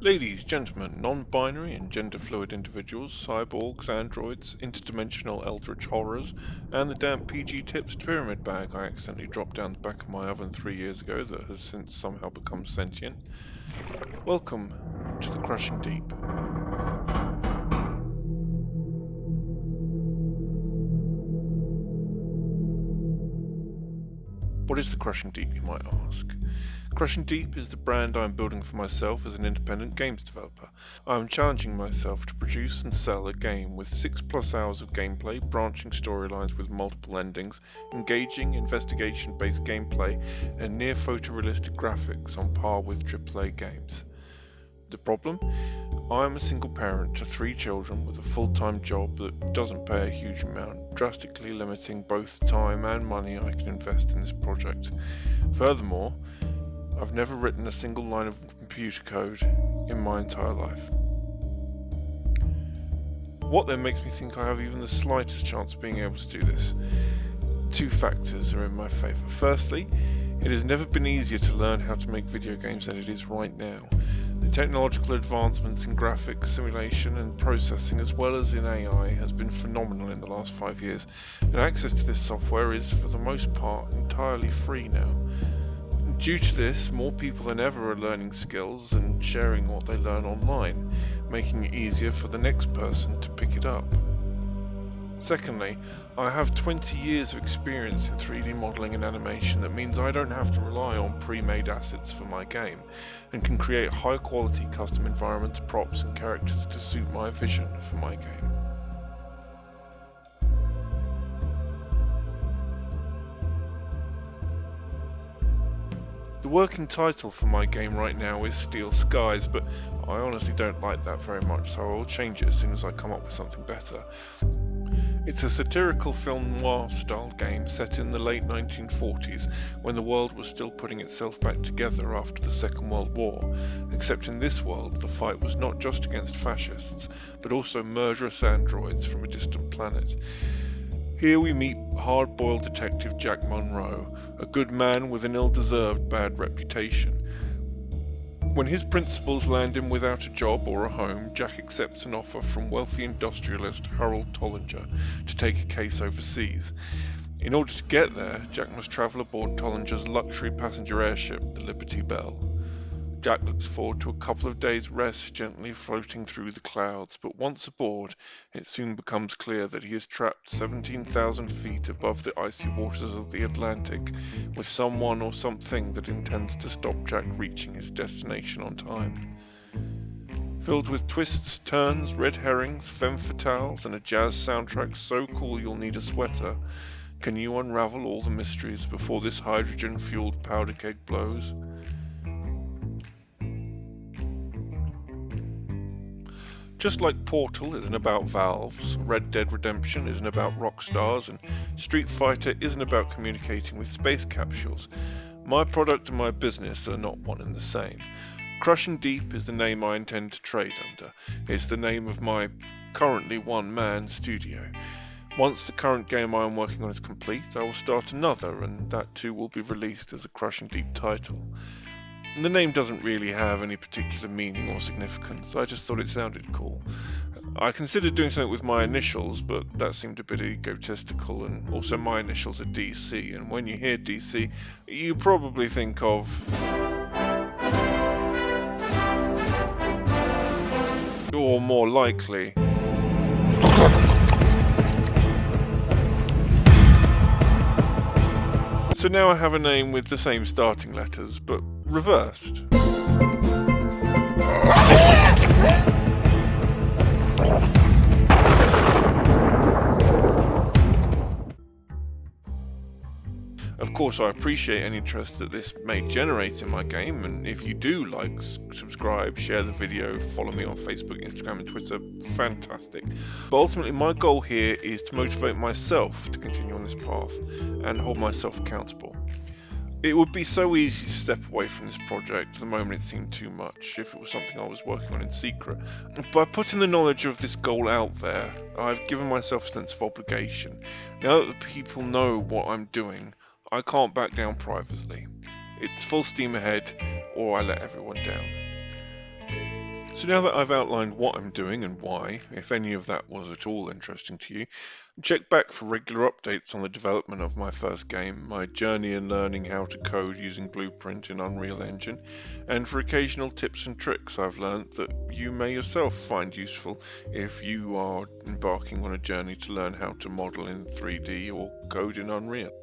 Ladies, gentlemen, non-binary and gender-fluid individuals, cyborgs, androids, interdimensional eldritch horrors, and the damp PG Tips pyramid bag I accidentally dropped down the back of my oven 3 years ago that has since somehow become sentient. Welcome to the Crushing Deep. What is the Crushing Deep, you might ask? Crushing Deep is the brand I am building for myself as an independent games developer. I am challenging myself to produce and sell a game with 6+ hours of gameplay, branching storylines with multiple endings, engaging investigation-based gameplay, and near photorealistic graphics on par with AAA games. The problem? I am a single parent to 3 children with a full-time job that doesn't pay a huge amount, drastically limiting both time and money I can invest in this project. Furthermore, I've never written a single line of computer code in my entire life. What then makes me think I have even the slightest chance of being able to do this? 2 factors are in my favour. Firstly, it has never been easier to learn how to make video games than it is right now. The technological advancements in graphics, simulation and processing as well as in AI has been phenomenal in the last 5 years, and access to this software is for the most part entirely free now. Due to this, more people than ever are learning skills and sharing what they learn online, making it easier for the next person to pick it up. Secondly, I have 20 years of experience in 3D modeling and animation that means I don't have to rely on pre-made assets for my game, and can create high quality custom environments, props and characters to suit my vision for my game. The working title for my game right now is Steel Skies, but I honestly don't like that very much, so I will change it as soon as I come up with something better. It's a satirical film noir style game set in the late 1940s when the world was still putting itself back together after the Second World War, except in this world the fight was not just against fascists, but also murderous androids from a distant planet. Here we meet hard-boiled detective Jack Monroe, a good man with an ill-deserved bad reputation. When his principals land him without a job or a home, Jack accepts an offer from wealthy industrialist Harold Tollinger to take a case overseas. In order to get there, Jack must travel aboard Tollinger's luxury passenger airship, the Liberty Bell. Jack looks forward to a couple of days' rest gently floating through the clouds, but once aboard, it soon becomes clear that he is trapped 17,000 feet above the icy waters of the Atlantic, with someone or something that intends to stop Jack reaching his destination on time. Filled with twists, turns, red herrings, femme fatales, and a jazz soundtrack so cool you'll need a sweater, can you unravel all the mysteries before this hydrogen-fueled powder keg blows? Just like Portal isn't about valves, Red Dead Redemption isn't about rock stars, and Street Fighter isn't about communicating with space capsules, my product and my business are not one and the same. Crushing Deep is the name I intend to trade under. It's the name of my currently one-man studio. Once the current game I am working on is complete, I will start another, and that too will be released as a Crushing Deep title. The name doesn't really have any particular meaning or significance, I just thought it sounded cool. I considered doing something with my initials, but that seemed a bit egotistical, and also my initials are DC, and when you hear DC, you probably think of... or more likely... So now I have a name with the same starting letters, but reversed. Of course, I appreciate any interest that this may generate in my game, and if you do like, subscribe, share the video, follow me on Facebook, Instagram and Twitter, fantastic. But ultimately my goal here is to motivate myself to continue on this path and hold myself accountable. It would be so easy to step away from this project the moment it seemed too much, if it was something I was working on in secret. By putting the knowledge of this goal out there, I've given myself a sense of obligation. Now that the people know what I'm doing, I can't back down privately. It's full steam ahead, or I let everyone down. So now that I've outlined what I'm doing and why, if any of that was at all interesting to you, check back for regular updates on the development of my first game, my journey in learning how to code using Blueprint in Unreal Engine, and for occasional tips and tricks I've learned that you may yourself find useful if you are embarking on a journey to learn how to model in 3D or code in Unreal.